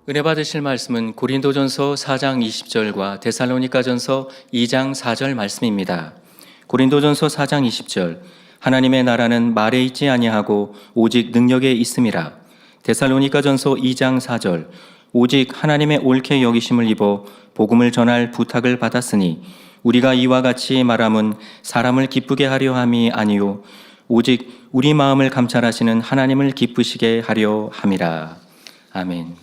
은혜 받으실 말씀은 고린도전서 4장 20절과 데살로니가전서 2장 4절 말씀입니다. 고린도전서 4장 20절 하나님의 나라는 말에 있지 아니하고 오직 능력에 있음이라. 데살로니가전서 2장 4절 오직 하나님의 옳게 여기심을 입어 복음을 전할 부탁을 받았으니 우리가 이와 같이 말함은 사람을 기쁘게 하려 함이 아니요 오직 우리 마음을 감찰하시는 하나님을 기쁘시게 하려 함이라. 아멘.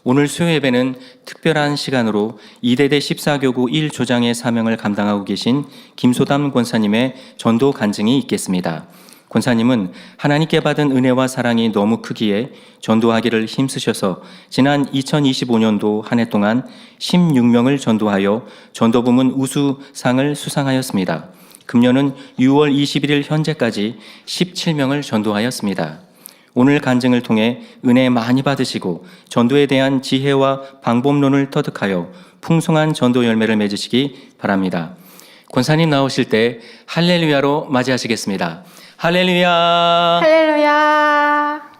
오늘 수요 예배는 특별한 시간으로 이대대 14교구 1조장의 사명을 감당하고 계신 김소담 권사님의 전도 간증이 있겠습니다. 권사님은 하나님께 받은 은혜와 사랑이 너무 크기에 전도하기를 힘쓰셔서 지난 2025년도 한 해 동안 16명을 전도하여 전도부문 우수상을 수상하였습니다. 금년은 6월 21일 현재까지 17명을 전도하였습니다. 오늘 간증을 통해 은혜 많이 받으시고 전도에 대한 지혜와 방법론을 터득하여 풍성한 전도 열매를 맺으시기 바랍니다. 권사님 나오실 때 할렐루야로 맞이하시겠습니다. 할렐루야. 할렐루야.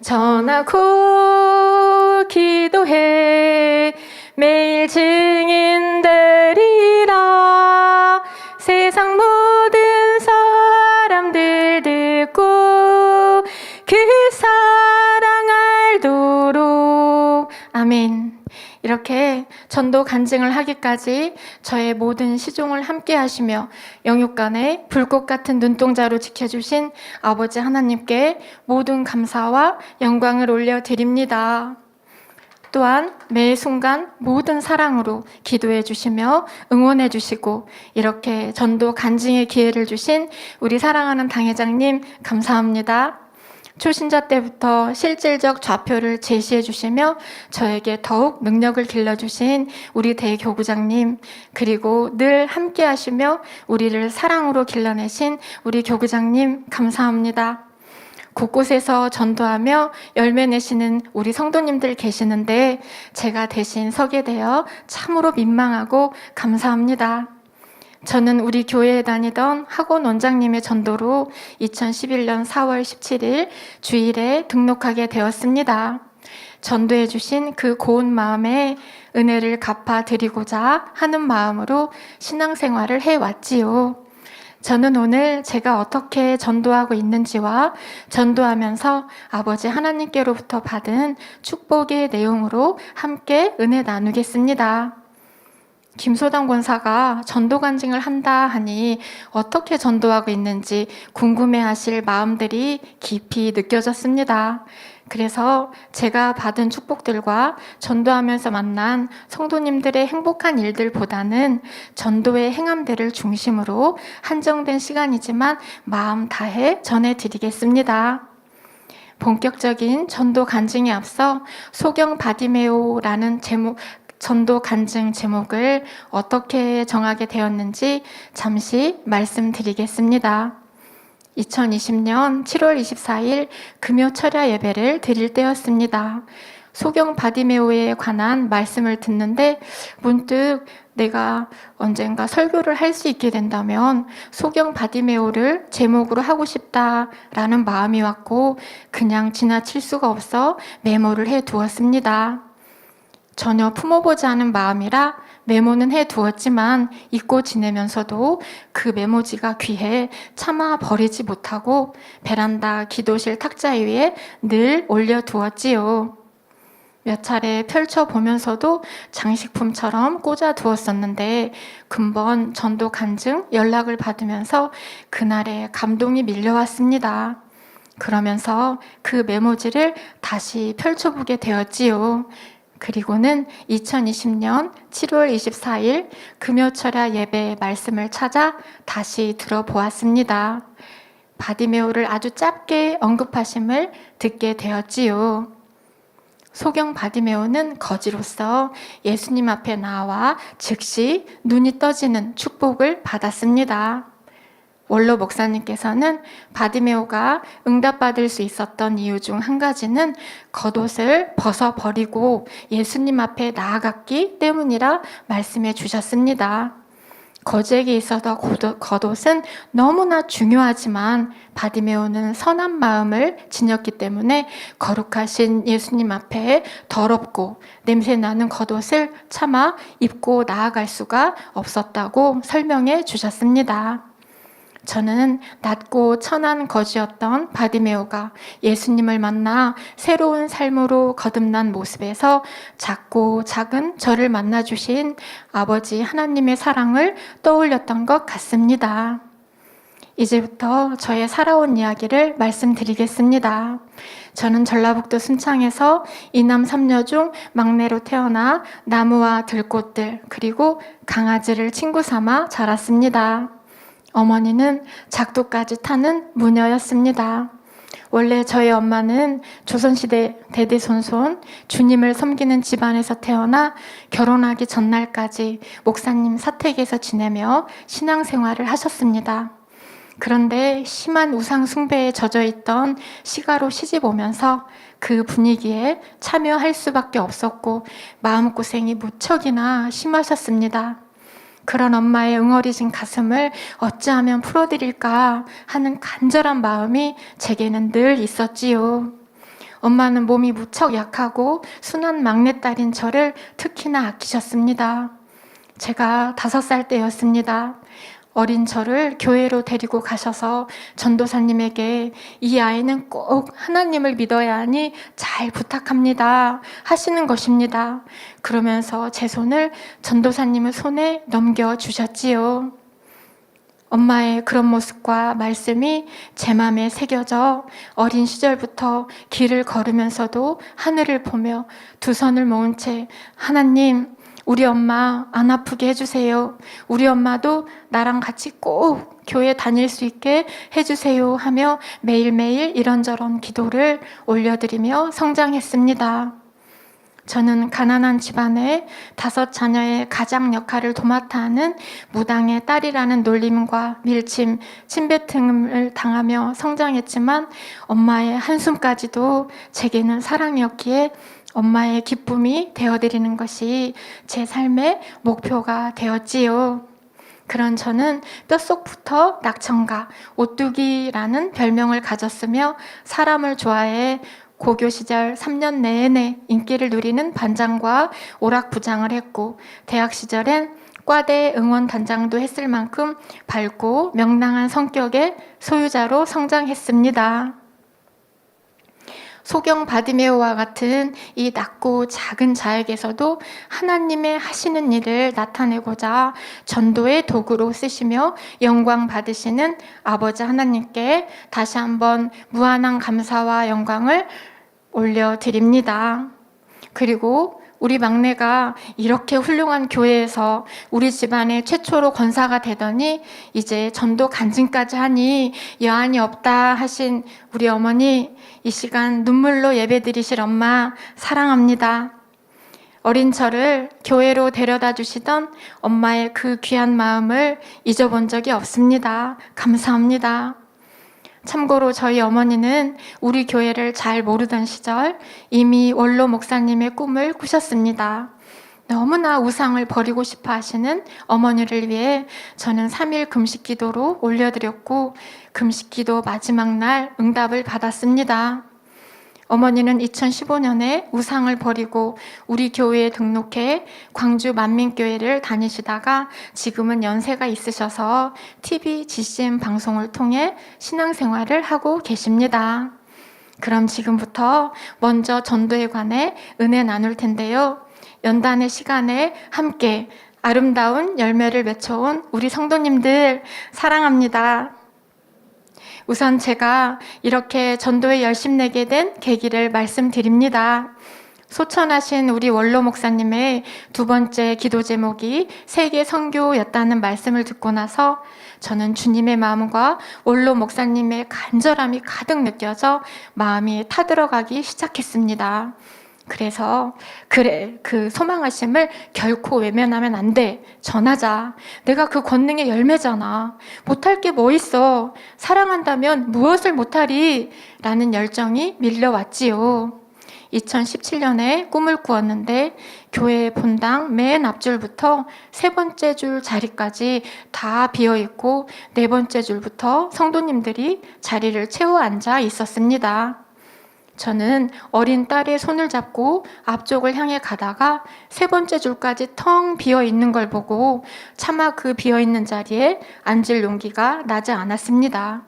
전하고 기도해 매일 증인 되리라. 세상 모든 사람들 듣고 그 사랑 알도록. 아멘. 이렇게 전도 간증을 하기까지 저의 모든 시종을 함께 하시며 영육간에 불꽃 같은 눈동자로 지켜주신 아버지 하나님께 모든 감사와 영광을 올려드립니다. 또한 매 순간 모든 사랑으로 기도해 주시며 응원해 주시고 이렇게 전도 간증의 기회를 주신 우리 사랑하는 당회장님 감사합니다. 초신자 때부터 실질적 좌표를 제시해 주시며 저에게 더욱 능력을 길러주신 우리 대교구장님, 그리고 늘 함께 하시며 우리를 사랑으로 길러내신 우리 교구장님 감사합니다. 곳곳에서 전도하며 열매 내시는 우리 성도님들 계시는데 제가 대신 서게 되어 참으로 민망하고 감사합니다. 저는 우리 교회에 다니던 학원 원장님의 전도로 2011년 4월 17일 주일에 등록하게 되었습니다. 전도해 주신 그 고운 마음에 은혜를 갚아드리고자 하는 마음으로 신앙생활을 해왔지요. 저는 오늘 제가 어떻게 전도하고 있는지와 전도하면서 아버지 하나님께로부터 받은 축복의 내용으로 함께 은혜 나누겠습니다. 김소담 권사가 전도 간증을 한다 하니 어떻게 전도하고 있는지 궁금해하실 마음들이 깊이 느껴졌습니다. 그래서 제가 받은 축복들과 전도하면서 만난 성도님들의 행복한 일들보다는 전도의 행함들을 중심으로 한정된 시간이지만 마음 다해 전해드리겠습니다. 본격적인 전도 간증에 앞서 소경 바디메오라는 전도 간증 제목을 어떻게 정하게 되었는지 잠시 말씀드리겠습니다. 2020년 7월 24일 금요 철야 예배를 드릴 때였습니다. 소경 바디메오에 관한 말씀을 듣는데 문득 내가 언젠가 설교를 할 수 있게 된다면 소경 바디메오를 제목으로 하고 싶다라는 마음이 왔고 그냥 지나칠 수가 없어 메모를 해두었습니다. 전혀 품어보지 않은 마음이라 메모는 해두었지만 잊고 지내면서도 그 메모지가 귀해 차마 버리지 못하고 베란다 기도실 탁자 위에 늘 올려두었지요. 몇 차례 펼쳐보면서도 장식품처럼 꽂아두었었는데 금번 전도 간증 연락을 받으면서 그날의 감동이 밀려왔습니다. 그러면서 그 메모지를 다시 펼쳐보게 되었지요. 그리고는 2020년 7월 24일 금요철야 예배의 말씀을 찾아 다시 들어보았습니다. 바디메오를 아주 짧게 언급하심을 듣게 되었지요. 소경 바디메오는 거지로서 예수님 앞에 나와 즉시 눈이 떠지는 축복을 받았습니다. 원로 목사님께서는 바디메오가 응답받을 수 있었던 이유 중 한 가지는 겉옷을 벗어버리고 예수님 앞에 나아갔기 때문이라 말씀해 주셨습니다. 거지에게 있어서 겉옷은 너무나 중요하지만 바디메오는 선한 마음을 지녔기 때문에 거룩하신 예수님 앞에 더럽고 냄새나는 겉옷을 차마 입고 나아갈 수가 없었다고 설명해 주셨습니다. 저는 낮고 천한 거지였던 바디메오가 예수님을 만나 새로운 삶으로 거듭난 모습에서 작고 작은 저를 만나주신 아버지 하나님의 사랑을 떠올렸던 것 같습니다. 이제부터 저의 살아온 이야기를 말씀드리겠습니다. 저는 전라북도 순창에서 이남 3녀 중 막내로 태어나 나무와 들꽃들 그리고 강아지를 친구 삼아 자랐습니다. 어머니는 작두까지 타는 무녀였습니다. 원래 저희 엄마는 조선시대 대대손손 주님을 섬기는 집안에서 태어나 결혼하기 전날까지 목사님 사택에서 지내며 신앙생활을 하셨습니다. 그런데 심한 우상 숭배에 젖어 있던 시가로 시집 오면서 그 분위기에 참여할 수밖에 없었고 마음고생이 무척이나 심하셨습니다. 그런 엄마의 응어리진 가슴을 어찌하면 풀어드릴까 하는 간절한 마음이 제게는 늘 있었지요. 엄마는 몸이 무척 약하고 순한 막내딸인 저를 특히나 아끼셨습니다. 제가 5살 때였습니다. 어린 저를 교회로 데리고 가셔서 전도사님에게 이 아이는 꼭 하나님을 믿어야 하니 잘 부탁합니다 하시는 것입니다. 그러면서 제 손을 전도사님의 손에 넘겨주셨지요. 엄마의 그런 모습과 말씀이 제 마음에 새겨져 어린 시절부터 길을 걸으면서도 하늘을 보며 두 손을 모은 채 하나님, 우리 엄마 안 아프게 해주세요. 우리 엄마도 나랑 같이 꼭 교회 다닐 수 있게 해주세요 하며 매일매일 이런저런 기도를 올려드리며 성장했습니다. 저는 가난한 집안의 5 자녀의 가장 역할을 도맡아 하는 무당의 딸이라는 놀림과 밀침, 침뱉음을 당하며 성장했지만 엄마의 한숨까지도 제게는 사랑이었기에 엄마의 기쁨이 되어드리는 것이 제 삶의 목표가 되었지요. 그런 저는 뼛속부터 낙천가, 오뚜기라는 별명을 가졌으며 사람을 좋아해 고교 시절 3년 내내 인기를 누리는 반장과 오락부장을 했고 대학 시절엔 과대 응원단장도 했을 만큼 밝고 명랑한 성격의 소유자로 성장했습니다. 소경 바디메오와 같은 이 낮고 작은 자에게서도 하나님의 하시는 일을 나타내고자 전도의 도구로 쓰시며 영광 받으시는 아버지 하나님께 다시 한번 무한한 감사와 영광을 올려드립니다. 그리고 우리 막내가 이렇게 훌륭한 교회에서 우리 집안의 최초로 권사가 되더니 이제 전도 간증까지 하니 여한이 없다 하신 우리 어머니, 이 시간 눈물로 예배드리실 엄마 사랑합니다. 어린 저를 교회로 데려다 주시던 엄마의 그 귀한 마음을 잊어본 적이 없습니다. 감사합니다. 참고로 저희 어머니는 우리 교회를 잘 모르던 시절 이미 원로 목사님의 꿈을 꾸셨습니다. 너무나 우상을 버리고 싶어 하시는 어머니를 위해 저는 3일 금식기도로 올려드렸고 금식기도 마지막 날 응답을 받았습니다. 어머니는 2015년에 우상을 버리고 우리 교회에 등록해 광주 만민교회를 다니시다가 지금은 연세가 있으셔서 TV, GCN 방송을 통해 신앙생활을 하고 계십니다. 그럼 지금부터 먼저 전도에 관해 은혜 나눌 텐데요. 연단의 시간에 함께 아름다운 열매를 맺혀온 우리 성도님들 사랑합니다. 우선 제가 이렇게 전도에 열심 내게 된 계기를 말씀드립니다. 소천하신 우리 원로 목사님의 2번째 기도 제목이 세계 선교였다는 말씀을 듣고 나서 저는 주님의 마음과 원로 목사님의 간절함이 가득 느껴져 마음이 타들어가기 시작했습니다. 그래서 그래, 그 소망하심을 결코 외면하면 안 돼. 전하자. 내가 그 권능의 열매잖아. 못할 게 뭐 있어. 사랑한다면 무엇을 못하리? 라는 열정이 밀려왔지요. 2017년에 꿈을 꾸었는데 교회 본당 맨 앞줄부터 세 번째 줄 자리까지 다 비어 있고 네 번째 줄부터 성도님들이 자리를 채워 앉아 있었습니다. 저는 어린 딸의 손을 잡고 앞쪽을 향해 가다가 세 번째 줄까지 텅 비어 있는 걸 보고 차마 그 비어 있는 자리에 앉을 용기가 나지 않았습니다.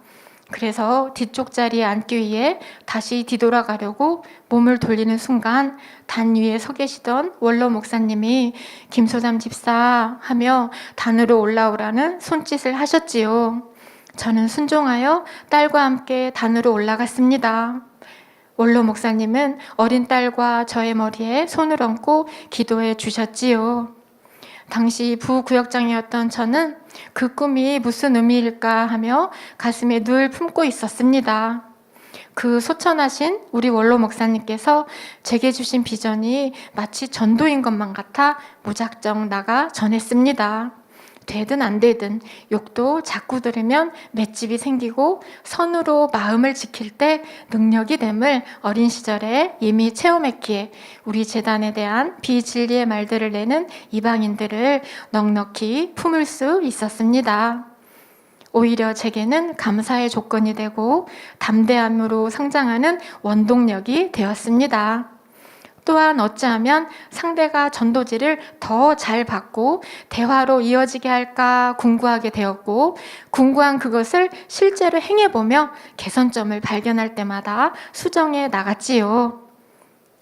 그래서 뒤쪽 자리에 앉기 위해 다시 뒤돌아가려고 몸을 돌리는 순간 단 위에 서 계시던 원로 목사님이 김소담 집사 하며 단으로 올라오라는 손짓을 하셨지요. 저는 순종하여 딸과 함께 단으로 올라갔습니다. 원로 목사님은 어린 딸과 저의 머리에 손을 얹고 기도해 주셨지요. 당시 부구역장이었던 저는 그 꿈이 무슨 의미일까 하며 가슴에 늘 품고 있었습니다. 그 소천하신 우리 원로 목사님께서 제게 주신 비전이 마치 전도인 것만 같아 무작정 나가 전했습니다. 되든 안 되든 욕도 자꾸 들으면 맷집이 생기고 선으로 마음을 지킬 때 능력이 됨을 어린 시절에 이미 체험했기에 우리 재단에 대한 비진리의 말들을 내는 이방인들을 넉넉히 품을 수 있었습니다. 오히려 제게는 감사의 조건이 되고 담대함으로 성장하는 원동력이 되었습니다. 또한 어찌하면 상대가 전도지를 더 잘 받고 대화로 이어지게 할까 궁구하게 되었고 궁구한 그것을 실제로 행해보며 개선점을 발견할 때마다 수정해 나갔지요.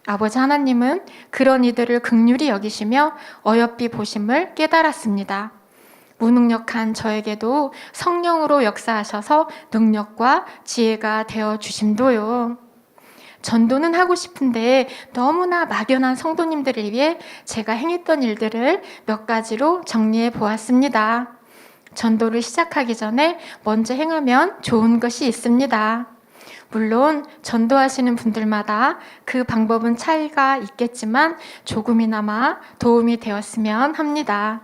아버지 하나님은 그런 이들을 긍휼히 여기시며 어여삐 보심을 깨달았습니다. 무능력한 저에게도 성령으로 역사하셔서 능력과 지혜가 되어 주심도요. 전도는 하고 싶은데 너무나 막연한 성도님들을 위해 제가 행했던 일들을 몇 가지로 정리해 보았습니다. 전도를 시작하기 전에 먼저 행하면 좋은 것이 있습니다. 물론 전도하시는 분들마다 그 방법은 차이가 있겠지만 조금이나마 도움이 되었으면 합니다.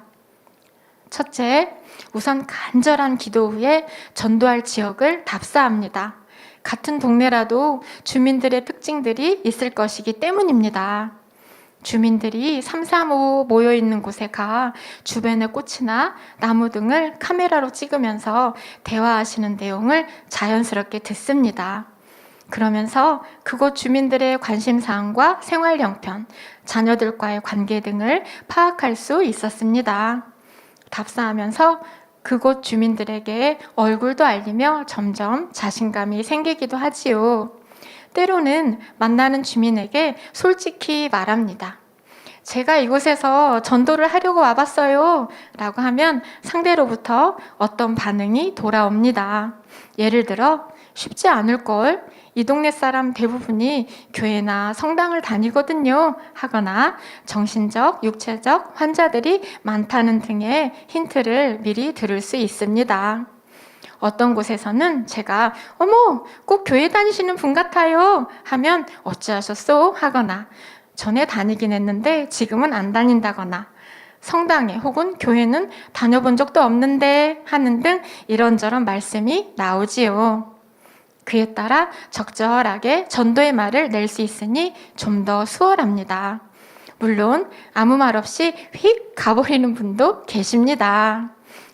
첫째, 우선 간절한 기도 후에 전도할 지역을 답사합니다. 같은 동네라도 주민들의 특징들이 있을 것이기 때문입니다. 주민들이 335 모여 있는 곳에 가 주변의 꽃이나 나무 등을 카메라로 찍으면서 대화하시는 내용을 자연스럽게 듣습니다. 그러면서 그곳 주민들의 관심사항과 생활 형편, 자녀들과의 관계 등을 파악할 수 있었습니다. 답사하면서 그곳 주민들에게 얼굴도 알리며 점점 자신감이 생기기도 하지요. 때로는 만나는 주민에게 솔직히 말합니다. 제가 이곳에서 전도를 하려고 와봤어요 라고 하면 상대로부터 어떤 반응이 돌아옵니다. 예를 들어 쉽지 않을걸, 이 동네 사람 대부분이 교회나 성당을 다니거든요 하거나 정신적, 육체적 환자들이 많다는 등의 힌트를 미리 들을 수 있습니다. 어떤 곳에서는 제가 어머 꼭 교회 다니시는 분 같아요 하면 어찌하셨소 하거나 전에 다니긴 했는데 지금은 안 다닌다거나 성당에 혹은 교회는 다녀본 적도 없는데 하는 등 이런저런 말씀이 나오지요. 그에 따라 적절하게 전도의 말을 낼 수 있으니 좀 더 수월합니다. 물론 아무 말 없이 휙 가버리는 분도 계십니다.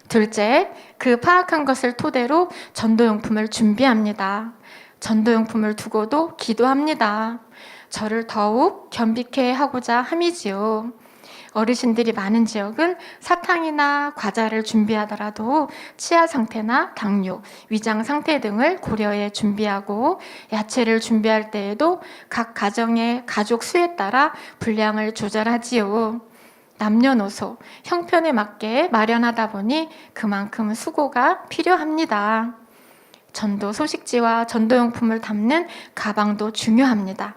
둘째, 그 파악한 것을 토대로 전도용품을 준비합니다. 전도용품을 두고도 기도합니다. 저를 더욱 겸비케 하고자 함이지요. 어르신들이 많은 지역은 사탕이나 과자를 준비하더라도 치아 상태나 당뇨, 위장 상태 등을 고려해 준비하고 야채를 준비할 때에도 각 가정의 가족 수에 따라 분량을 조절하지요. 남녀노소, 형편에 맞게 마련하다 보니 그만큼 수고가 필요합니다. 전도 소식지와 전도용품을 담는 가방도 중요합니다.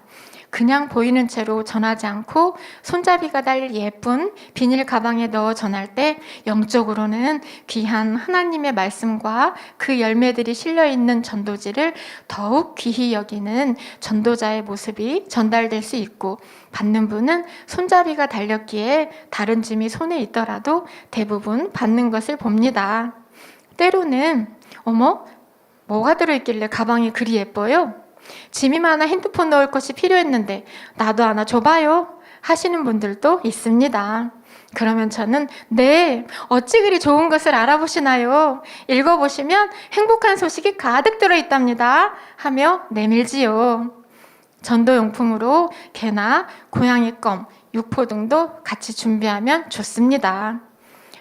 그냥 보이는 채로 전하지 않고 손잡이가 달린 예쁜 비닐 가방에 넣어 전할 때 영적으로는 귀한 하나님의 말씀과 그 열매들이 실려있는 전도지를 더욱 귀히 여기는 전도자의 모습이 전달될 수 있고 받는 분은 손잡이가 달렸기에 다른 짐이 손에 있더라도 대부분 받는 것을 봅니다. 때로는 어머 뭐가 들어있길래 가방이 그리 예뻐요? 짐이 많아 핸드폰 넣을 것이 필요했는데 나도 하나 줘봐요 하시는 분들도 있습니다. 그러면 저는 네, 어찌 그리 좋은 것을 알아보시나요? 읽어보시면 행복한 소식이 가득 들어있답니다 하며 내밀지요. 전도용품으로 개나 고양이 껌, 육포 등도 같이 준비하면 좋습니다.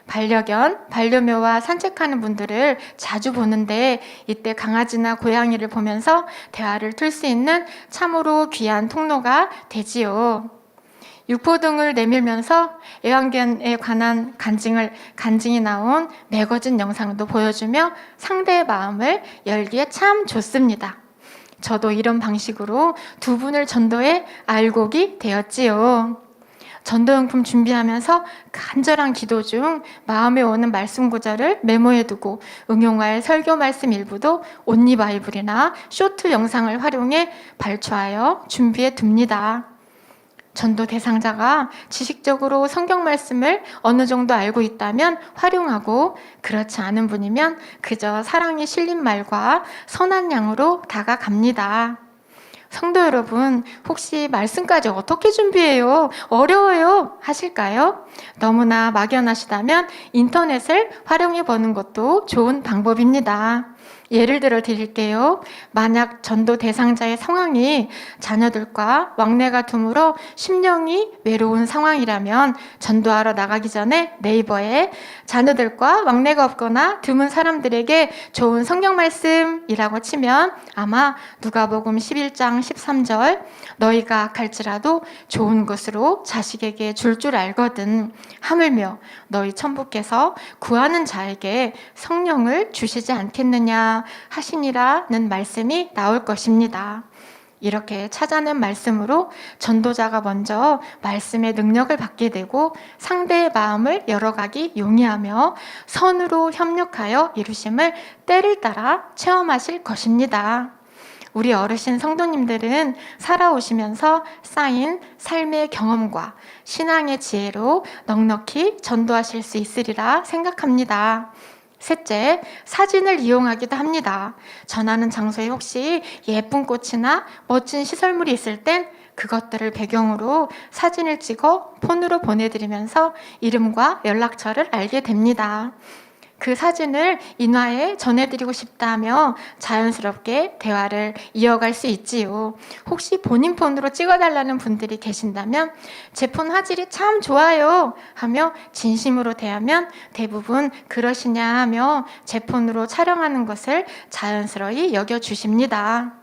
반려견, 반려묘와 산책하는 분들을 자주 보는데 이때 강아지나 고양이를 보면서 대화를 틀 수 있는 참으로 귀한 통로가 되지요. 육포 등을 내밀면서 애완견에 관한 간증이 나온 매거진 영상도 보여주며 상대의 마음을 열기에 참 좋습니다. 저도 이런 방식으로 두 분을 전도해 알곡이 되었지요. 전도용품 준비하면서 간절한 기도 중 마음에 오는 말씀 구절을 메모해두고 응용할 설교 말씀 일부도 온리 바이블이나 쇼트 영상을 활용해 발췌하여 준비해 둡니다. 전도 대상자가 지식적으로 성경 말씀을 어느 정도 알고 있다면 활용하고 그렇지 않은 분이면 그저 사랑이 실린 말과 선한 양으로 다가갑니다. 성도 여러분, 혹시 말씀까지 어떻게 준비해요? 어려워요 하실까요? 너무나 막연하시다면 인터넷을 활용해 보는 것도 좋은 방법입니다. 예를 들어 드릴게요. 만약 전도 대상자의 상황이 자녀들과 왕래가 드물어 심령이 외로운 상황이라면 전도하러 나가기 전에 네이버에 자녀들과 왕래가 없거나 드문 사람들에게 좋은 성경 말씀이라고 치면 아마 누가복음 11장 13절 너희가 악할지라도 좋은 것으로 자식에게 줄 알거든 하물며 너희 천부께서 구하는 자에게 성령을 주시지 않겠느냐 하시니라는 말씀이 나올 것입니다. 이렇게 찾아낸 말씀으로 전도자가 먼저 말씀의 능력을 받게 되고 상대의 마음을 열어가기 용이하며 선으로 협력하여 이루심을 때를 따라 체험하실 것입니다. 우리 어르신 성도님들은 살아오시면서 쌓인 삶의 경험과 신앙의 지혜로 넉넉히 전도하실 수 있으리라 생각합니다. 셋째, 사진을 이용하기도 합니다. 전하는 장소에 혹시 예쁜 꽃이나 멋진 시설물이 있을 땐 그것들을 배경으로 사진을 찍어 폰으로 보내드리면서 이름과 연락처를 알게 됩니다. 그 사진을 인화해 전해드리고 싶다며 자연스럽게 대화를 이어갈 수 있지요. 혹시 본인 폰으로 찍어달라는 분들이 계신다면 제 폰 화질이 참 좋아요 하며 진심으로 대하면 대부분 그러시냐 하며 제 폰으로 촬영하는 것을 자연스러이 여겨주십니다.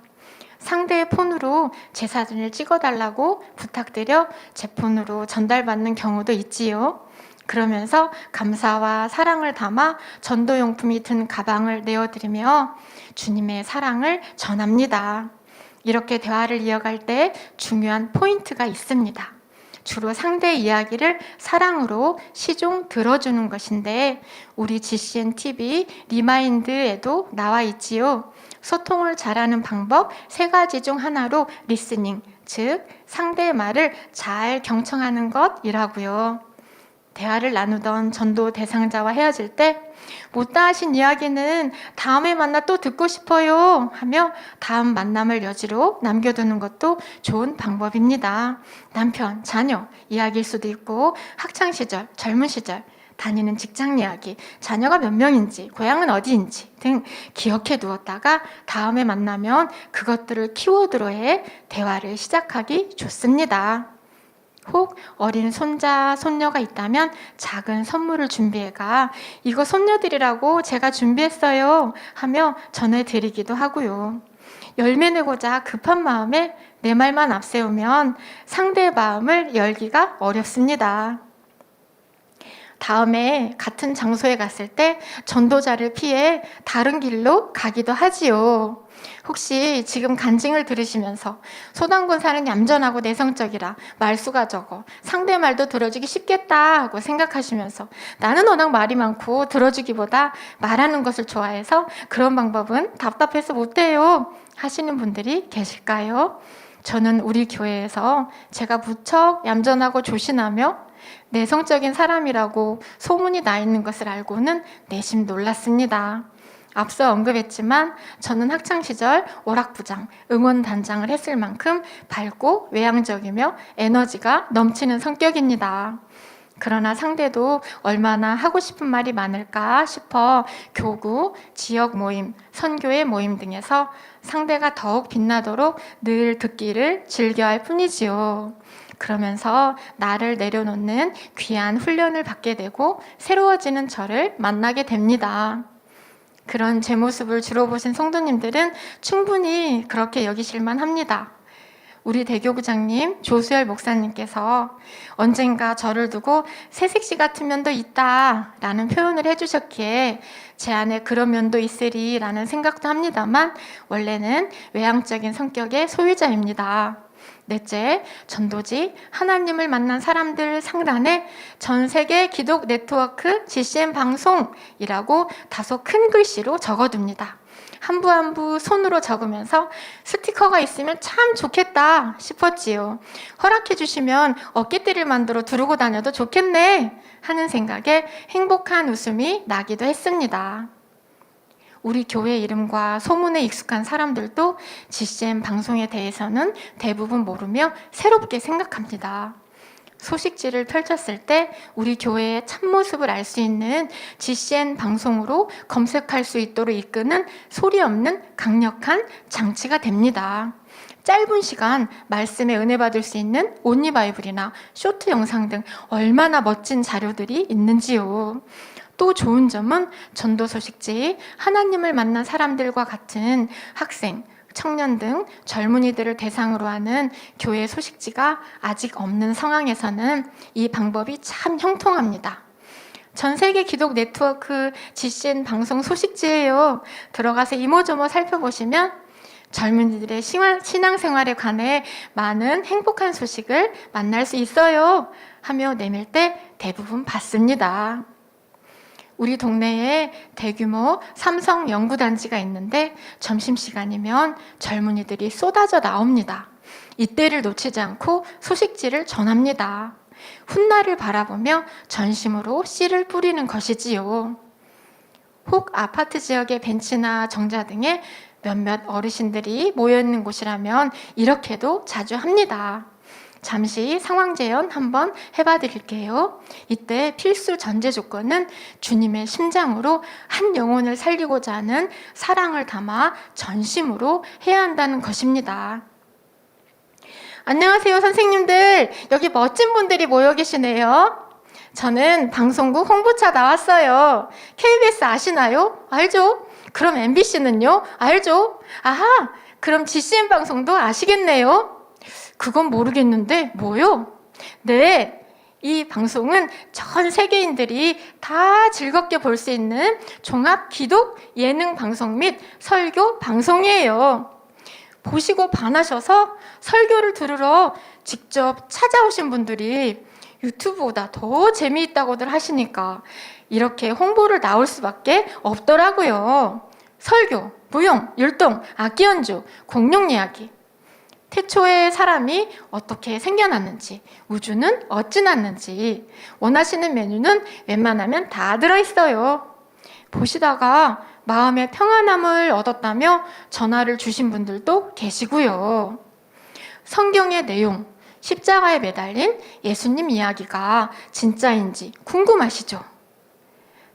상대의 폰으로 제 사진을 찍어달라고 부탁드려 제 폰으로 전달받는 경우도 있지요. 그러면서 감사와 사랑을 담아 전도용품이 든 가방을 내어드리며 주님의 사랑을 전합니다. 이렇게 대화를 이어갈 때 중요한 포인트가 있습니다. 주로 상대의 이야기를 사랑으로 시종 들어주는 것인데 우리 GCN TV 리마인드에도 나와 있지요. 소통을 잘하는 방법 3가지 중 하나로 리스닝, 즉 상대의 말을 잘 경청하는 것이라고요. 대화를 나누던 전도 대상자와 헤어질 때 못다 하신 이야기는 다음에 만나 또 듣고 싶어요 하며 다음 만남을 여지로 남겨두는 것도 좋은 방법입니다. 남편, 자녀 이야기일 수도 있고 학창시절, 젊은 시절 다니는 직장 이야기, 자녀가 몇 명인지, 고향은 어디인지 등 기억해 두었다가 다음에 만나면 그것들을 키워드로 해 대화를 시작하기 좋습니다. 혹 어린 손자, 손녀가 있다면 작은 선물을 준비해가 이거 손녀들이라고 제가 준비했어요 하며 전해드리기도 하고요. 열매 내고자 급한 마음에 내 말만 앞세우면 상대의 마음을 열기가 어렵습니다. 다음에 같은 장소에 갔을 때 전도자를 피해 다른 길로 가기도 하지요. 혹시 지금 간증을 들으시면서 소당군사는 얌전하고 내성적이라 말수가 적어 상대 말도 들어주기 쉽겠다 하고 생각하시면서 나는 워낙 말이 많고 들어주기보다 말하는 것을 좋아해서 그런 방법은 답답해서 못해요 하시는 분들이 계실까요? 저는 우리 교회에서 제가 무척 얌전하고 조신하며 내성적인 사람이라고 소문이 나 있는 것을 알고는 내심 놀랐습니다. 앞서 언급했지만 저는 학창시절 오락부장, 응원단장을 했을 만큼 밝고 외향적이며 에너지가 넘치는 성격입니다. 그러나 상대도 얼마나 하고 싶은 말이 많을까 싶어 교구, 지역 모임, 선교회 모임 등에서 상대가 더욱 빛나도록 늘 듣기를 즐겨할 뿐이지요. 그러면서 나를 내려놓는 귀한 훈련을 받게 되고 새로워지는 저를 만나게 됩니다. 그런 제 모습을 주로 보신 성도님들은 충분히 그렇게 여기실만 합니다. 우리 대교구장님 조수열 목사님께서 언젠가 저를 두고 새색시 같은 면도 있다 라는 표현을 해주셨기에 제 안에 그런 면도 있으리 라는 생각도 합니다만 원래는 외향적인 성격의 소유자입니다. 넷째, 전도지 하나님을 만난 사람들 상단에 전 세계 기독 네트워크 GCN 방송이라고 다소 큰 글씨로 적어둡니다. 한 부 한 부 손으로 적으면서 스티커가 있으면 참 좋겠다 싶었지요. 허락해 주시면 어깨띠를 만들어 두르고 다녀도 좋겠네 하는 생각에 행복한 웃음이 나기도 했습니다. 우리 교회 이름과 소문에 익숙한 사람들도 GCN 방송에 대해서는 대부분 모르며 새롭게 생각합니다. 소식지를 펼쳤을 때 우리 교회의 참모습을 알 수 있는 GCN 방송으로 검색할 수 있도록 이끄는 소리 없는 강력한 장치가 됩니다. 짧은 시간 말씀에 은혜 받을 수 있는 온리바이블이나 쇼트 영상 등 얼마나 멋진 자료들이 있는지요. 또 좋은 점은 전도 소식지 하나님을 만난 사람들과 같은 학생, 청년 등 젊은이들을 대상으로 하는 교회 소식지가 아직 없는 상황에서는 이 방법이 참 형통합니다. 전 세계 기독 네트워크 GCN 방송 소식지예요. 들어가서 이모저모 살펴보시면 젊은이들의 신앙생활에 관해 많은 행복한 소식을 만날 수 있어요 하며 내밀 때 대부분 받습니다. 우리 동네에 대규모 삼성 연구단지가 있는데 점심시간이면 젊은이들이 쏟아져 나옵니다. 이때를 놓치지 않고 소식지를 전합니다. 훗날을 바라보며 전심으로 씨를 뿌리는 것이지요. 혹 아파트 지역의 벤치나 정자 등에 몇몇 어르신들이 모여있는 곳이라면 이렇게도 자주 합니다. 잠시 상황 재현 한번 해봐 드릴게요. 이때 필수 전제 조건은 주님의 심장으로 한 영혼을 살리고자 하는 사랑을 담아 전심으로 해야 한다는 것입니다. 안녕하세요, 선생님들. 여기 멋진 분들이 모여 계시네요. 저는 방송국 홍보차 나왔어요. KBS 아시나요? 알죠? 그럼 MBC는요? 알죠? 아하, 그럼 GCN 방송도 아시겠네요? 그건 모르겠는데 뭐요? 네, 이 방송은 전 세계인들이 다 즐겁게 볼 수 있는 종합 기독 예능 방송 및 설교 방송이에요. 보시고 반하셔서 설교를 들으러 직접 찾아오신 분들이 유튜브보다 더 재미있다고들 하시니까 이렇게 홍보를 나올 수밖에 없더라고요. 설교, 무용, 율동, 악기 연주, 공룡 이야기. 태초에 사람이 어떻게 생겨났는지, 우주는 어찌 났는지, 원하시는 메뉴는 웬만하면 다 들어있어요. 보시다가 마음의 평안함을 얻었다며 전화를 주신 분들도 계시고요. 성경의 내용, 십자가에 매달린 예수님 이야기가 진짜인지 궁금하시죠?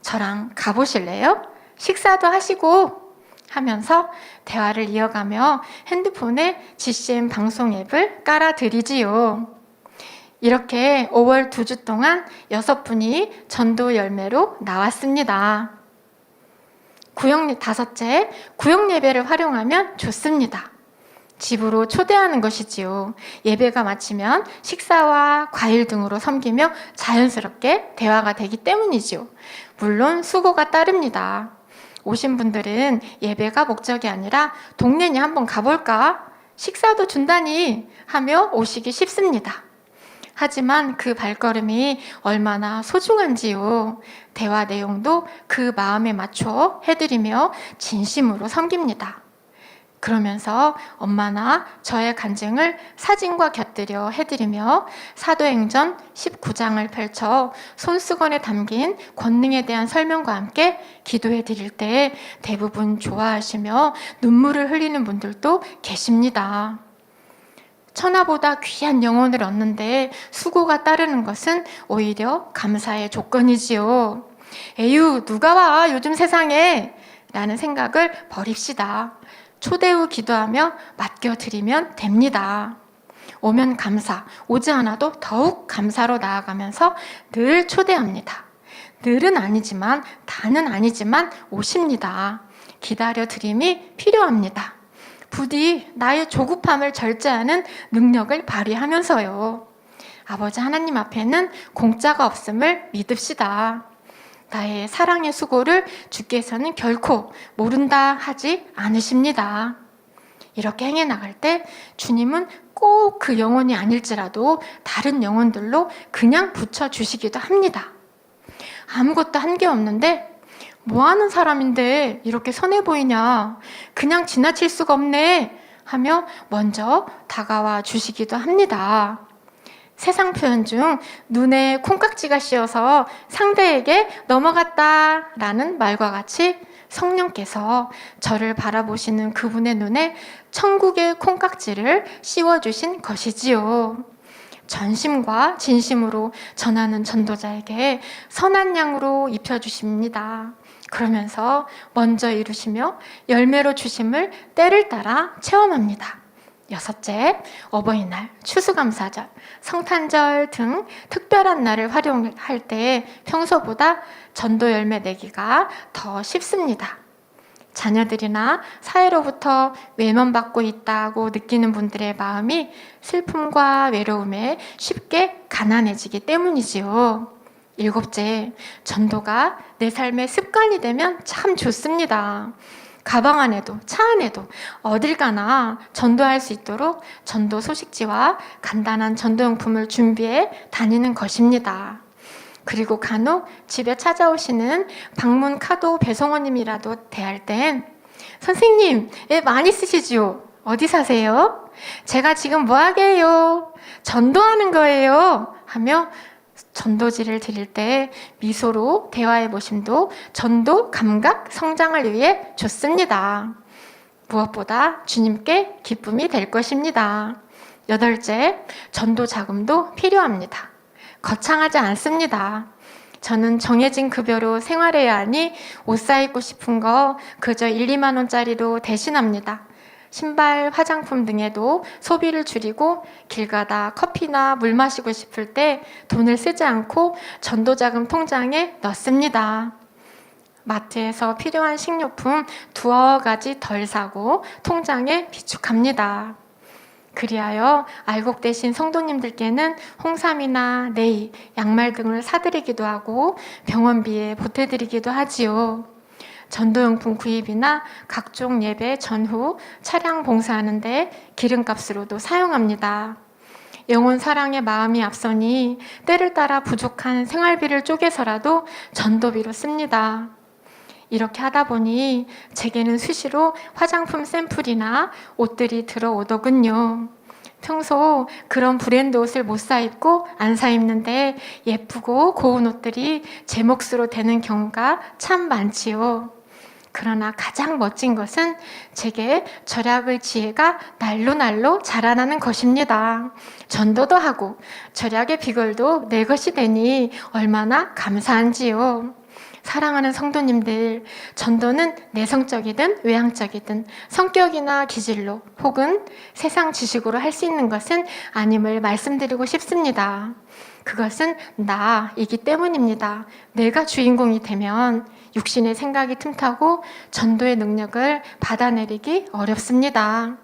저랑 가보실래요? 식사도 하시고 하면서 대화를 이어가며 핸드폰에 GCN 방송 앱을 깔아드리지요. 이렇게 5월 2주 동안 6분이 전도 열매로 나왔습니다. 다섯째, 구역 예배를 활용하면 좋습니다. 집으로 초대하는 것이지요. 예배가 마치면 식사와 과일 등으로 섬기며 자연스럽게 대화가 되기 때문이지요. 물론 수고가 따릅니다. 오신 분들은 예배가 목적이 아니라 동네니 한번 가볼까? 식사도 준다니 하며 오시기 쉽습니다. 하지만 그 발걸음이 얼마나 소중한지요. 대화 내용도 그 마음에 맞춰 해드리며 진심으로 섬깁니다. 그러면서 엄마나 저의 간증을 사진과 곁들여 해드리며 사도행전 19장을 펼쳐 손수건에 담긴 권능에 대한 설명과 함께 기도해 드릴 때 대부분 좋아하시며 눈물을 흘리는 분들도 계십니다. 천하보다 귀한 영혼을 얻는데 수고가 따르는 것은 오히려 감사의 조건이지요. 에휴, 누가 와 요즘 세상에, 라는 생각을 버립시다. 초대 후 기도하며 맡겨드리면 됩니다. 오면 감사, 오지 않아도 더욱 감사로 나아가면서 늘 초대합니다. 늘은 아니지만, 다는 아니지만 오십니다. 기다려드림이 필요합니다. 부디 나의 조급함을 절제하는 능력을 발휘하면서요. 아버지 하나님 앞에는 공짜가 없음을 믿읍시다. 나의 사랑의 수고를 주께서는 결코 모른다 하지 않으십니다. 이렇게 행해 나갈 때 주님은 꼭 그 영혼이 아닐지라도 다른 영혼들로 그냥 붙여주시기도 합니다. 아무것도 한 게 없는데 뭐하는 사람인데 이렇게 선해 보이냐, 그냥 지나칠 수가 없네 하며 먼저 다가와 주시기도 합니다. 세상 표현 중 눈에 콩깍지가 씌어서 상대에게 넘어갔다 라는 말과 같이 성령께서 저를 바라보시는 그분의 눈에 천국의 콩깍지를 씌워주신 것이지요. 전심과 진심으로 전하는 전도자에게 선한 양으로 입혀주십니다. 그러면서 먼저 이루시며 열매로 주심을 때를 따라 체험합니다. 여섯째, 어버이날, 추수감사절, 성탄절 등 특별한 날을 활용할 때 평소보다 전도 열매 내기가 더 쉽습니다. 자녀들이나 사회로부터 외면받고 있다고 느끼는 분들의 마음이 슬픔과 외로움에 쉽게 가난해지기 때문이지요. 일곱째, 전도가 내 삶의 습관이 되면 참 좋습니다. 가방 안에도 차 안에도 어딜 가나 전도할 수 있도록 전도 소식지와 간단한 전도용품을 준비해 다니는 것입니다. 그리고 간혹 집에 찾아오시는 방문 카도 배송원님이라도 대할 땐 선생님, 애 많이 쓰시지요? 어디 사세요? 제가 지금 뭐 하게 해요? 전도하는 거예요. 하며 전도지를 드릴 때 미소로 대화해 보심도 전도 감각 성장을 위해 좋습니다. 무엇보다 주님께 기쁨이 될 것입니다. 여덟째, 전도 자금도 필요합니다. 거창하지 않습니다. 저는 정해진 급여로 생활해야 하니 옷 사입고 싶은 거 그저 1, 2만 원짜리로 대신합니다. 신발, 화장품 등에도 소비를 줄이고 길 가다 커피나 물 마시고 싶을 때 돈을 쓰지 않고 전도자금 통장에 넣습니다. 마트에서 필요한 식료품 두어 가지 덜 사고 통장에 비축합니다. 그리하여 알곡되신 성도님들께는 홍삼이나 네이, 양말 등을 사드리기도 하고 병원비에 보태드리기도 하지요. 전도용품 구입이나 각종 예배 전후 차량 봉사하는데 기름값으로도 사용합니다. 영혼 사랑의 마음이 앞서니 때를 따라 부족한 생활비를 쪼개서라도 전도비로 씁니다. 이렇게 하다 보니 제게는 수시로 화장품 샘플이나 옷들이 들어오더군요. 평소 그런 브랜드 옷을 못 사 입고 안 사 입는데 예쁘고 고운 옷들이 제 몫으로 되는 경우가 참 많지요. 그러나 가장 멋진 것은 제게 절약의 지혜가 날로 날로 자라나는 것입니다. 전도도 하고 절약의 비결도 내 것이 되니 얼마나 감사한지요. 사랑하는 성도님들, 전도는 내성적이든 외향적이든 성격이나 기질로 혹은 세상 지식으로 할 수 있는 것은 아님을 말씀드리고 싶습니다. 그것은 나이기 때문입니다. 내가 주인공이 되면 육신의 생각이 틈타고 전도의 능력을 받아내리기 어렵습니다.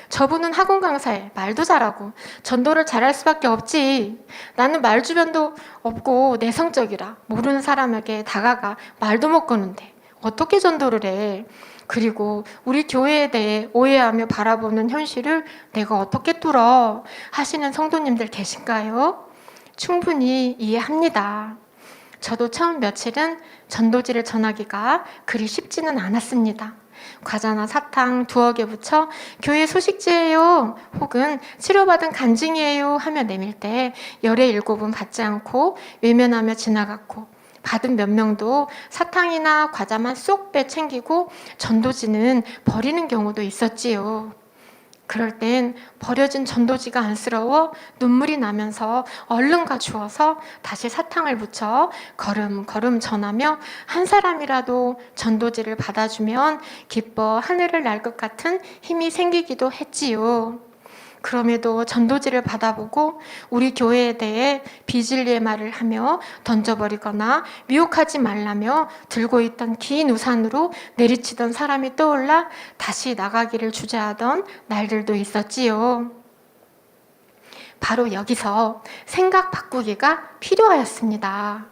저분은 학원 강사에 말도 잘하고 전도를 잘할 수밖에 없지. 나는 말 주변도 없고 내성적이라 모르는 사람에게 다가가 말도 못 거는데 어떻게 전도를 해? 그리고 우리 교회에 대해 오해하며 바라보는 현실을 내가 어떻게 뚫어? 하시는 성도님들 계신가요? 충분히 이해합니다. 저도 처음 며칠은 전도지를 전하기가 그리 쉽지는 않았습니다. 과자나 사탕 두어 개 붙여 교회 소식지예요 혹은 치료받은 간증이에요 하며 내밀 때 17은 받지 않고 외면하며 지나갔고, 받은 몇 명도 사탕이나 과자만 쏙 빼 챙기고 전도지는 버리는 경우도 있었지요. 그럴 땐 버려진 전도지가 안쓰러워 눈물이 나면서 얼른 가주어서 다시 사탕을 붙여 걸음걸음 전하며 한 사람이라도 전도지를 받아주면 기뻐 하늘을 날 것 같은 힘이 생기기도 했지요. 그럼에도 전도지를 받아보고 우리 교회에 대해 비진리의 말을 하며 던져버리거나 미혹하지 말라며 들고 있던 긴 우산으로 내리치던 사람이 떠올라 다시 나가기를 주저하던 날들도 있었지요. 바로 여기서 생각 바꾸기가 필요하였습니다.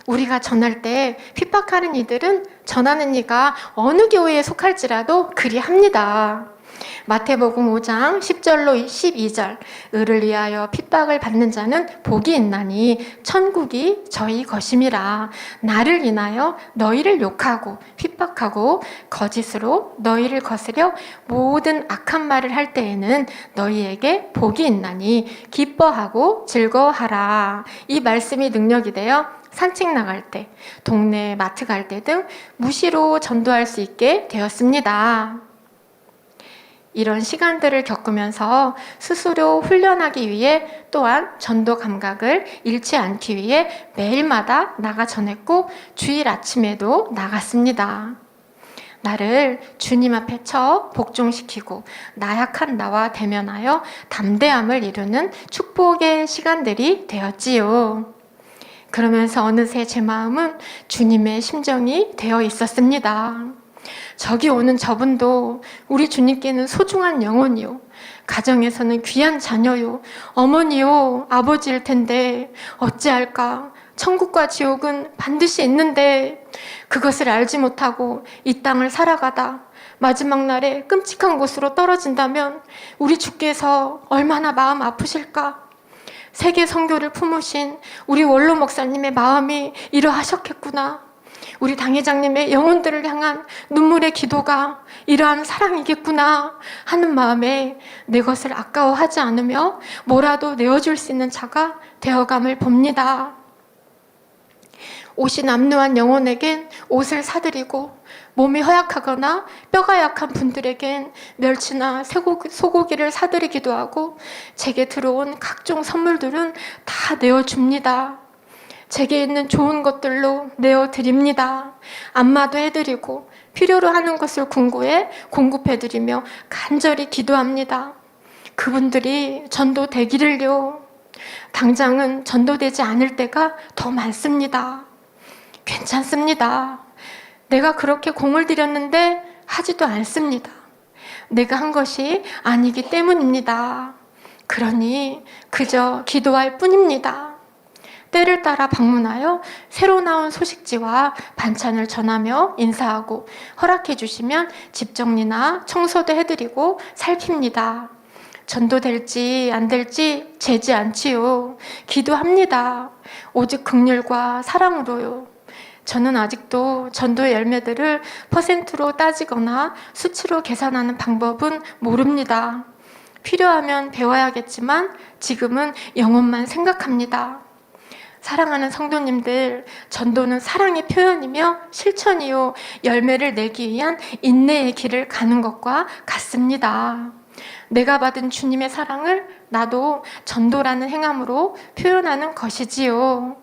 우리가 전할 때 핍박하는 이들은 전하는 이가 어느 교회에 속할지라도 그리합니다. 마태복음 5장 10절로 12절, 의를 위하여 핍박을 받는 자는 복이 있나니 천국이 저희 것임이라. 나를 인하여 너희를 욕하고 핍박하고 거짓으로 너희를 거스려 모든 악한 말을 할 때에는 너희에게 복이 있나니 기뻐하고 즐거워하라. 이 말씀이 능력이 되어 산책 나갈 때, 동네 마트 갈 때 등 무시로 전도할 수 있게 되었습니다. 이런 시간들을 겪으면서 스스로 훈련하기 위해 또한 전도 감각을 잃지 않기 위해 매일마다 나가 전했고 주일 아침에도 나갔습니다. 나를 주님 앞에 처 복종시키고 나약한 나와 대면하여 담대함을 이루는 축복의 시간들이 되었지요. 그러면서 어느새 제 마음은 주님의 심정이 되어 있었습니다. 저기 오는 저분도 우리 주님께는 소중한 영혼이요, 가정에서는 귀한 자녀요, 어머니요, 아버지일 텐데 어찌할까? 천국과 지옥은 반드시 있는데 그것을 알지 못하고 이 땅을 살아가다 마지막 날에 끔찍한 곳으로 떨어진다면 우리 주께서 얼마나 마음 아프실까? 세계 선교를 품으신 우리 원로 목사님의 마음이 이러하셨겠구나. 우리 당회장님의 영혼들을 향한 눈물의 기도가 이러한 사랑이겠구나 하는 마음에 내 것을 아까워하지 않으며 뭐라도 내어줄 수 있는 자가 되어감을 봅니다. 옷이 남루한 영혼에겐 옷을 사드리고, 몸이 허약하거나 뼈가 약한 분들에겐 멸치나 소고기를 사드리기도 하고, 제게 들어온 각종 선물들은 다 내어줍니다. 제게 있는 좋은 것들로 내어드립니다. 안마도 해드리고 필요로 하는 것을 공급해드리며 간절히 기도합니다. 그분들이 전도되기를요. 당장은 전도되지 않을 때가 더 많습니다. 괜찮습니다. 내가 그렇게 공을 들였는데 하지도 않습니다. 내가 한 것이 아니기 때문입니다. 그러니 그저 기도할 뿐입니다. 때를 따라 방문하여 새로 나온 소식지와 반찬을 전하며 인사하고 허락해 주시면 집 정리나 청소도 해드리고 살핍니다. 전도될지 안 될지 재지 않지요. 기도합니다. 오직 긍휼과 사랑으로요. 저는 아직도 전도의 열매들을 퍼센트로 따지거나 수치로 계산하는 방법은 모릅니다. 필요하면 배워야겠지만 지금은 영혼만 생각합니다. 사랑하는 성도님들, 전도는 사랑의 표현이며 실천이요, 열매를 내기 위한 인내의 길을 가는 것과 같습니다. 내가 받은 주님의 사랑을 나도 전도라는 행함으로 표현하는 것이지요.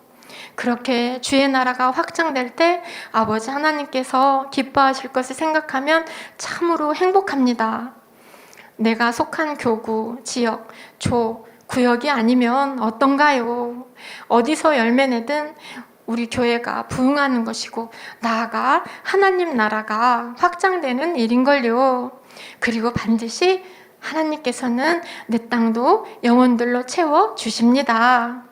그렇게 주의 나라가 확장될 때 아버지 하나님께서 기뻐하실 것을 생각하면 참으로 행복합니다. 내가 속한 교구, 지역, 구역이 아니면 어떤가요? 어디서 열매 내든 우리 교회가 부흥하는 것이고 나아가 하나님 나라가 확장되는 일인걸요. 그리고 반드시 하나님께서는 내 땅도 영혼들로 채워 주십니다.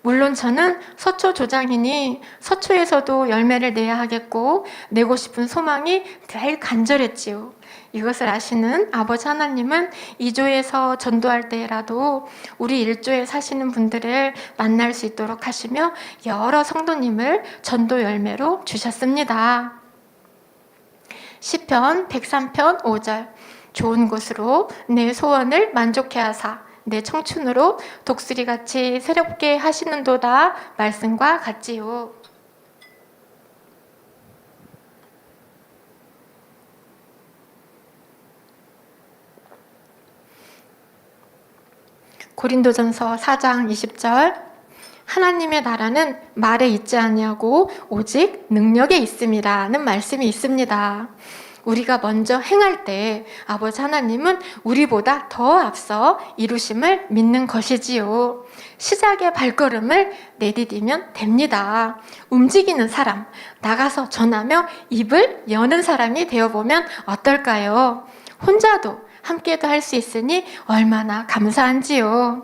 물론 저는 서초 조장이니 서초에서도 열매를 내야 하겠고 내고 싶은 소망이 늘 간절했지요. 이것을 아시는 아버지 하나님은 2조에서 전도할 때라도 우리 1조에 사시는 분들을 만날 수 있도록 하시며 여러 성도님을 전도 열매로 주셨습니다. 시편 103편 5절 좋은 곳으로 내 소원을 만족해 하사 내 청춘으로 독수리같이 새롭게 하시는도다 말씀과 같지요. 고린도전서 4장 20절 하나님의 나라는 말에 있지 아니하고 오직 능력에 있음이라는 말씀이 있습니다. 우리가 먼저 행할 때 아버지 하나님은 우리보다 더 앞서 이루심을 믿는 것이지요. 시작의 발걸음을 내디디면 됩니다. 움직이는 사람, 나가서 전하며 입을 여는 사람이 되어보면 어떨까요? 혼자도 함께도 할 수 있으니 얼마나 감사한지요.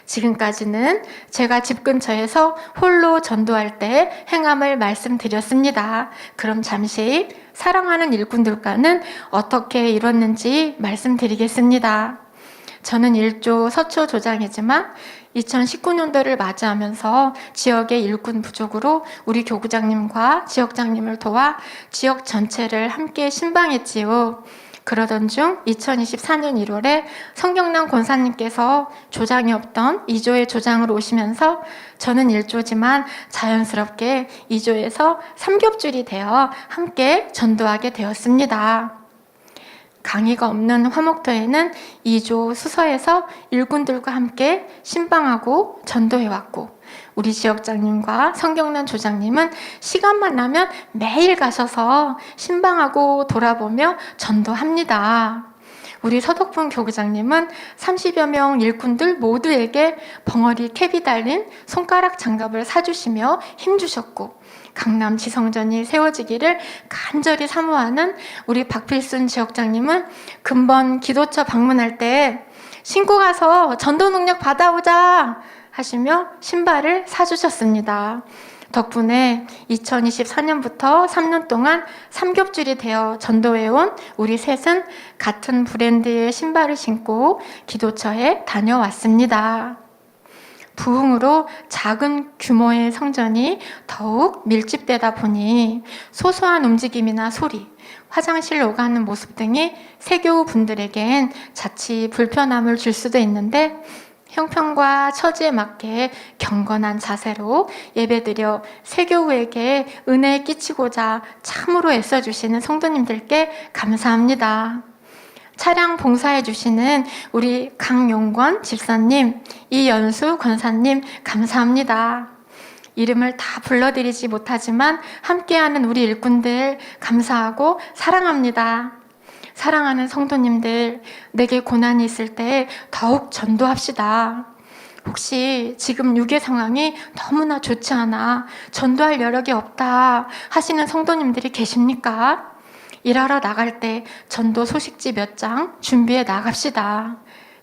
지금까지는 제가 집 근처에서 홀로 전도할 때 행함을 말씀드렸습니다. 그럼 잠시 사랑하는 일꾼들과는 어떻게 이뤘는지 말씀드리겠습니다. 저는 1조 서초 조장이지만 2019년도를 맞이하면서 지역의 일꾼 부족으로 우리 교구장님과 지역장님을 도와 지역 전체를 함께 신방했지요. 그러던 중 2024년 1월에 성경남 권사님께서 조장이 없던 2조의 조장으로 오시면서 저는 1조지만 자연스럽게 2조에서 삼겹줄이 되어 함께 전도하게 되었습니다. 강의가 없는 화목토에는 2조 수서에서 일꾼들과 함께 신방하고 전도해왔고 우리 지역장님과 성경남 조장님은 시간만 나면 매일 가셔서 신방하고 돌아보며 전도합니다. 우리 서덕분 교구장님은 30여 명 일꾼들 모두에게 벙어리 캡이 달린 손가락 장갑을 사주시며 힘주셨고 강남 지성전이 세워지기를 간절히 사모하는 우리 박필순 지역장님은 근본 기도처 방문할 때 신고 가서 전도 능력 받아오자 하시며 신발을 사주셨습니다. 덕분에 2024년부터 3년 동안 삼겹줄이 되어 전도해온 우리 셋은 같은 브랜드의 신발을 신고 기도처에 다녀왔습니다. 부흥으로 작은 규모의 성전이 더욱 밀집되다 보니 소소한 움직임이나 소리, 화장실 오가는 모습 등이 세교우 분들에겐 자칫 불편함을 줄 수도 있는데 형편과 처지에 맞게 경건한 자세로 예배드려 세교우에게 은혜 끼치고자 참으로 애써주시는 성도님들께 감사합니다. 차량 봉사해 주시는 우리 강용권 집사님, 이연수 권사님 감사합니다. 이름을 다 불러드리지 못하지만 함께하는 우리 일꾼들 감사하고 사랑합니다. 사랑하는 성도님들, 내게 고난이 있을 때 더욱 전도합시다. 혹시 지금 육의 상황이 너무나 좋지 않아 전도할 여력이 없다 하시는 성도님들이 계십니까? 일하러 나갈 때 전도 소식지 몇 장 준비해 나갑시다.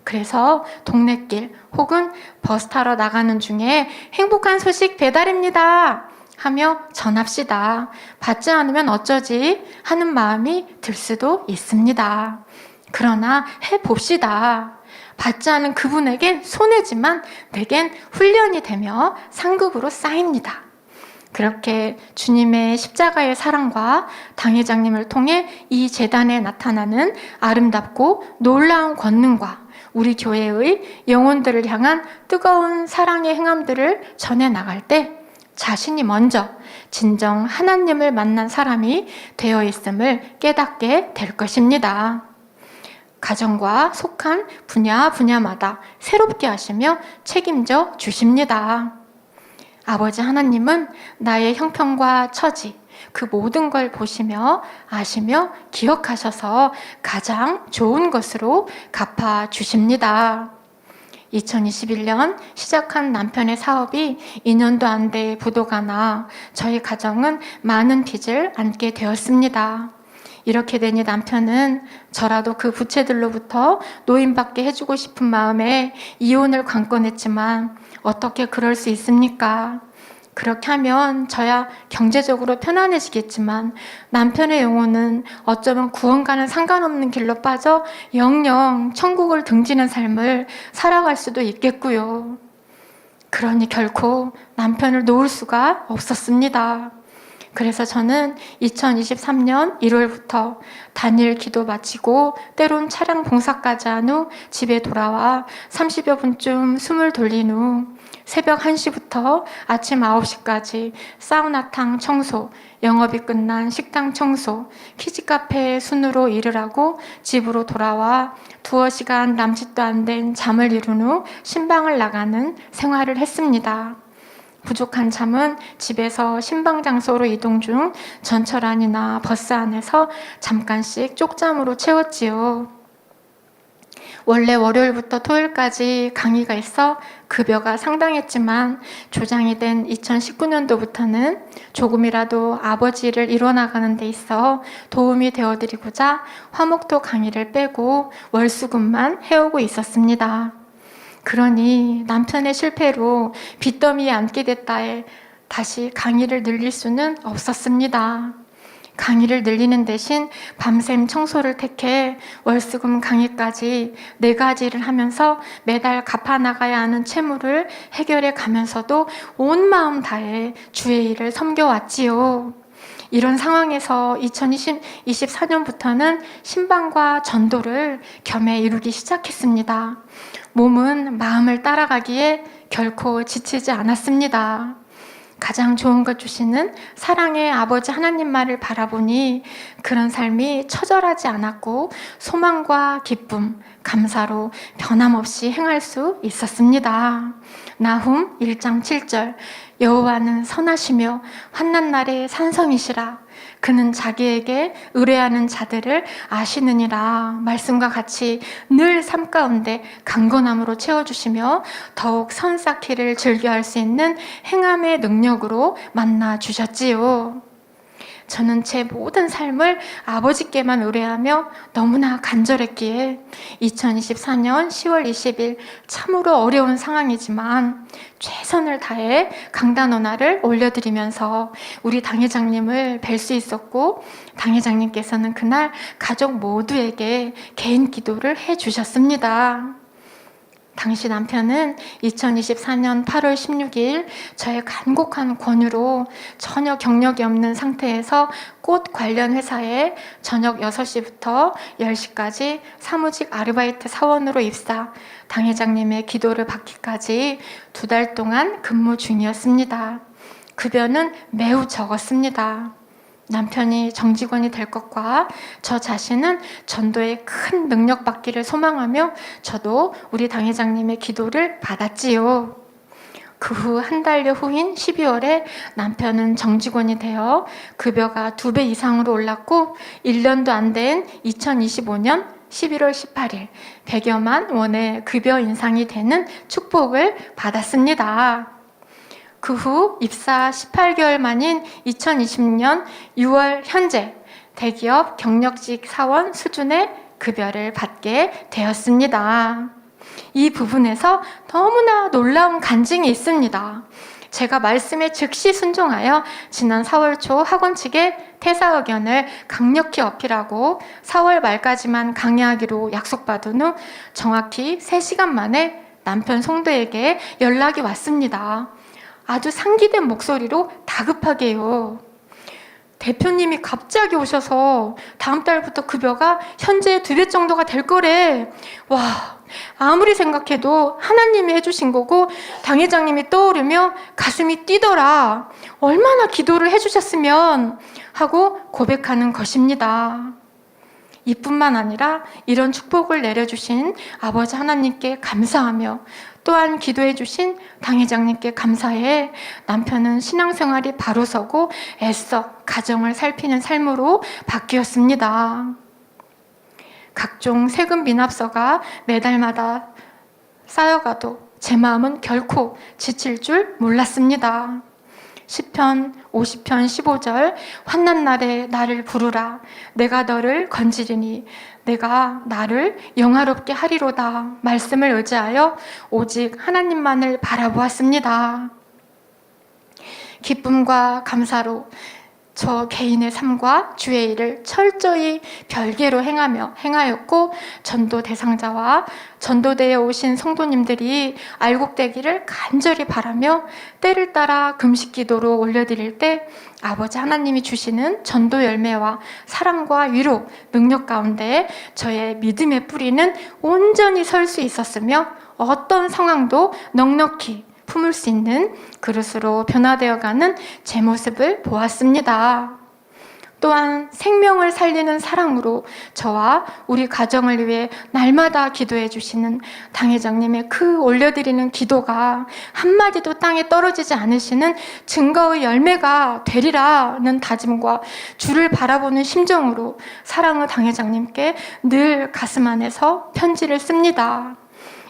그래서 동네길 혹은 버스 타러 나가는 중에 행복한 소식 배달입니다 하며 전합시다. 받지 않으면 어쩌지 하는 마음이 들 수도 있습니다. 그러나 해봅시다. 받지 않은 그분에겐 손해지만 내겐 훈련이 되며 상급으로 쌓입니다. 그렇게 주님의 십자가의 사랑과 당회장님을 통해 이 재단에 나타나는 아름답고 놀라운 권능과 우리 교회의 영혼들을 향한 뜨거운 사랑의 행함들을 전해 나갈 때 자신이 먼저 진정 하나님을 만난 사람이 되어 있음을 깨닫게 될 것입니다. 가정과 속한 분야마다 새롭게 하시며 책임져 주십니다. 아버지 하나님은 나의 형편과 처지, 그 모든 걸 보시며 아시며 기억하셔서 가장 좋은 것으로 갚아 주십니다. 2021년 시작한 남편의 사업이 2년도 안 돼 부도가 나 저희 가정은 많은 빚을 안게 되었습니다. 이렇게 되니 남편은 저라도 그 부채들로부터 노임받게 해주고 싶은 마음에 이혼을 관건했지만 어떻게 그럴 수 있습니까? 그렇게 하면 저야 경제적으로 편안해지겠지만 남편의 영혼은 어쩌면 구원과는 상관없는 길로 빠져 영영 천국을 등지는 삶을 살아갈 수도 있겠고요. 그러니 결코 남편을 놓을 수가 없었습니다. 그래서 저는 2023년 1월부터 단일 기도 마치고 때론 차량 봉사까지 한 후 집에 돌아와 30여 분쯤 숨을 돌린 후 새벽 1시부터 아침 9시까지 사우나탕 청소, 영업이 끝난 식당 청소, 키즈카페 순으로 일을 하고 집으로 돌아와 두어 시간 남짓도 안 된 잠을 이룬 후 신방을 나가는 생활을 했습니다. 부족한 잠은 집에서 신방 장소로 이동 중 전철 안이나 버스 안에서 잠깐씩 쪽잠으로 채웠지요. 원래 월요일부터 토요일까지 강의가 있어 급여가 상당했지만 조장이 된 2019년도부터는 조금이라도 아버지 일을 이뤄나가는 데 있어 도움이 되어드리고자 화목토 강의를 빼고 월수금만 해오고 있었습니다. 그러니 남편의 실패로 빚더미에 앉게 됐다에 다시 강의를 늘릴 수는 없었습니다. 강의를 늘리는 대신 밤샘 청소를 택해 월수금 강의까지 4가지를 하면서 매달 갚아나가야 하는 채무를 해결해 가면서도 온 마음 다해 주의 일을 섬겨왔지요. 이런 상황에서 2024년부터는 신방과 전도를 겸해 이루기 시작했습니다. 몸은 마음을 따라가기에 결코 지치지 않았습니다. 가장 좋은 것 주시는 사랑의 아버지 하나님만을 바라보니 그런 삶이 처절하지 않았고 소망과 기쁨, 감사로 변함없이 행할 수 있었습니다. 나훔 1장 7절 여호와는 선하시며 환난 날에 산성이시라 그는 자기에게 의뢰하는 자들을 아시느니라 말씀과 같이 늘 삶 가운데 강건함으로 채워주시며 더욱 선 쌓기를 즐겨할 수 있는 행함의 능력으로 만나 주셨지요. 저는 제 모든 삶을 아버지께만 의뢰하며 너무나 간절했기에 2024년 10월 20일 참으로 어려운 상황이지만 최선을 다해 강단원화를 올려드리면서 우리 당회장님을 뵐 수 있었고 당회장님께서는 그날 가족 모두에게 개인 기도를 해주셨습니다. 당시 남편은 2024년 8월 16일 저의 간곡한 권유로 전혀 경력이 없는 상태에서 꽃 관련 회사에 저녁 6시부터 10시까지 사무직 아르바이트 사원으로 입사, 당회장님의 기도를 받기까지 2달 동안 근무 중이었습니다. 급여는 매우 적었습니다. 남편이 정직원이 될 것과 저 자신은 전도에 큰 능력 받기를 소망하며 저도 우리 당회장님의 기도를 받았지요. 그 후 한 달여 후인 12월에 남편은 정직원이 되어 급여가 2배 이상으로 올랐고 1년도 안 된 2025년 11월 18일 100여만 원의 급여 인상이 되는 축복을 받았습니다. 그 후 입사 18개월 만인 2020년 6월 현재 대기업 경력직 사원 수준의 급여를 받게 되었습니다. 이 부분에서 너무나 놀라운 간증이 있습니다. 제가 말씀에 즉시 순종하여 지난 4월 초 학원 측에 퇴사 의견을 강력히 어필하고 4월 말까지만 강의하기로 약속받은 후 정확히 3시간 만에 남편 송도에게 연락이 왔습니다. 아주 상기된 목소리로 다급하게요. 대표님이 갑자기 오셔서 다음 달부터 급여가 현재 2배 정도가 될 거래. 와, 아무리 생각해도 하나님이 해주신 거고 당회장님이 떠오르며 가슴이 뛰더라. 얼마나 기도를 해주셨으면 하고 고백하는 것입니다. 이뿐만 아니라 이런 축복을 내려주신 아버지 하나님께 감사하며 또한 기도해 주신 당회장님께 감사해 남편은 신앙생활이 바로 서고 애써 가정을 살피는 삶으로 바뀌었습니다. 각종 세금 미납서가 매달마다 쌓여가도 제 마음은 결코 지칠 줄 몰랐습니다. 시편 50편 15절 환난 날에 나를 부르라 내가 너를 건지리니 내가 나를 영화롭게 하리로다 말씀을 의지하여 오직 하나님만을 바라보았습니다. 기쁨과 감사로 저 개인의 삶과 주의 일을 철저히 별개로 행하였고, 전도 대상자와 전도대에 오신 성도님들이 알곡되기를 간절히 바라며 때를 따라 금식 기도로 올려드릴 때 아버지 하나님이 주시는 전도 열매와 사랑과 위로, 능력 가운데 저의 믿음의 뿌리는 온전히 설 수 있었으며 어떤 상황도 넉넉히 품을 수 있는 그릇으로 변화되어가는 제 모습을 보았습니다. 또한 생명을 살리는 사랑으로 저와 우리 가정을 위해 날마다 기도해 주시는 당회장님의 그 올려드리는 기도가 한마디도 땅에 떨어지지 않으시는 증거의 열매가 되리라는 다짐과 주를 바라보는 심정으로 사랑의 당회장님께 늘 가슴 안에서 편지를 씁니다.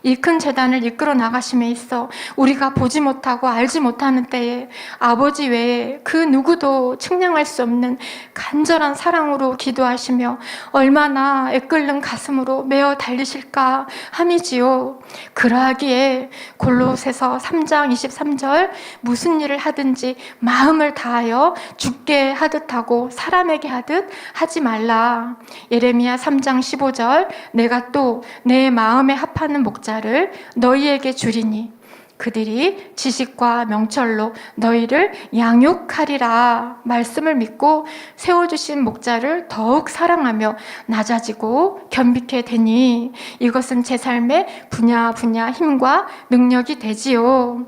이 큰 재단을 이끌어 나가심에 있어 우리가 보지 못하고 알지 못하는 때에 아버지 외에 그 누구도 측량할 수 없는 간절한 사랑으로 기도하시며 얼마나 애끓는 가슴으로 메어 달리실까 함이지요. 그러하기에 골로새서 3장 23절 무슨 일을 하든지 마음을 다하여 주께 하듯 하고 사람에게 하듯 하지 말라. 예레미야 3장 15절 내가 또 내 마음에 합하는 목자를 너희에게 주리니 그들이 지식과 명철로 너희를 양육하리라. 말씀을 믿고 세워주신 목자를 더욱 사랑하며 낮아지고 겸비케 되니 이것은 제 삶의 분야 힘과 능력이 되지요.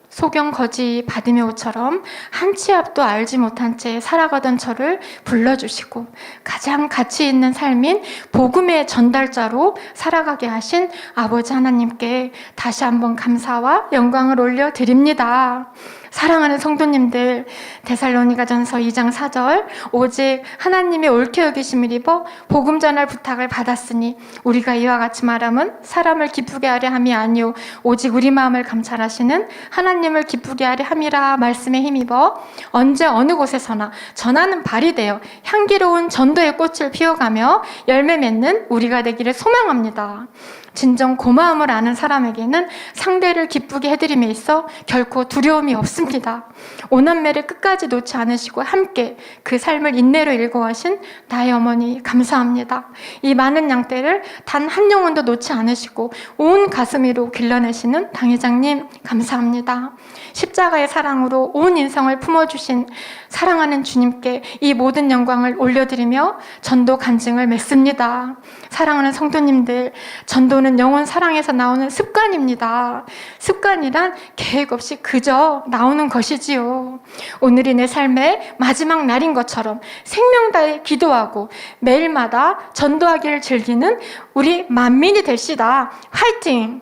소경 거지 바디메오처럼 한 치 앞도 알지 못한 채 살아가던 저를 불러주시고 가장 가치 있는 삶인 복음의 전달자로 살아가게 하신 아버지 하나님께 다시 한번 감사와 영광을 올려드립니다. 사랑하는 성도님들, 데살로니가전서 2장 4절 오직 하나님의 옳게 여기심을 입어 복음 전할 부탁을 받았으니 우리가 이와 같이 말함은 사람을 기쁘게 하려 함이 아니오 오직 우리 마음을 감찰하시는 하나님을 기쁘게 하려 함이라. 말씀에 힘입어 언제 어느 곳에서나 전하는 발이 되어 향기로운 전도의 꽃을 피워가며 열매 맺는 우리가 되기를 소망합니다. 진정 고마움을 아는 사람에게는 상대를 기쁘게 해드림에 있어 결코 두려움이 없습니다. 오남매를 끝까지 놓지 않으시고 함께 그 삶을 인내로 일궈하신 나의 어머니 감사합니다. 이 많은 양떼를 단 한 영혼도 놓지 않으시고 온 가슴으로 길러내시는 당회장님 감사합니다. 십자가의 사랑으로 온 인성을 품어주신 사랑하는 주님께 이 모든 영광을 올려드리며 전도 간증을 맺습니다. 사랑하는 성도님들, 전도는 영혼 사랑에서 나오는 습관입니다. 습관이란 계획 없이 그저 나오는 것이지요. 오늘이 내 삶의 마지막 날인 것처럼 생명 다해 기도하고 매일마다 전도하기를 즐기는 우리 만민이 될시다. 화이팅!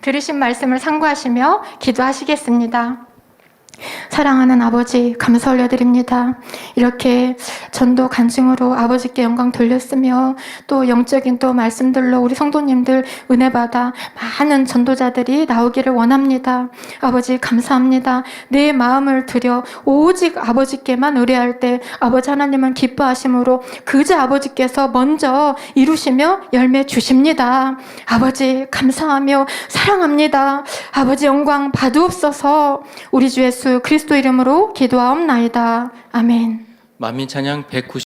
들으신 말씀을 상고하시며 기도하시겠습니다. 사랑하는 아버지 감사 올려드립니다. 이렇게 전도 간증으로 아버지께 영광 돌렸으며 또 영적인 또 말씀들로 우리 성도님들 은혜 받아 많은 전도자들이 나오기를 원합니다. 아버지 감사합니다. 내 마음을 들여 오직 아버지께만 의뢰할 때 아버지 하나님은 기뻐하심으로 그저 아버지께서 먼저 이루시며 열매 주십니다. 아버지 감사하며 사랑합니다. 아버지 영광 받으옵소서. 우리 주 예수 그리스도 이름으로 기도하옵나이다. 아멘. 만민 찬양 190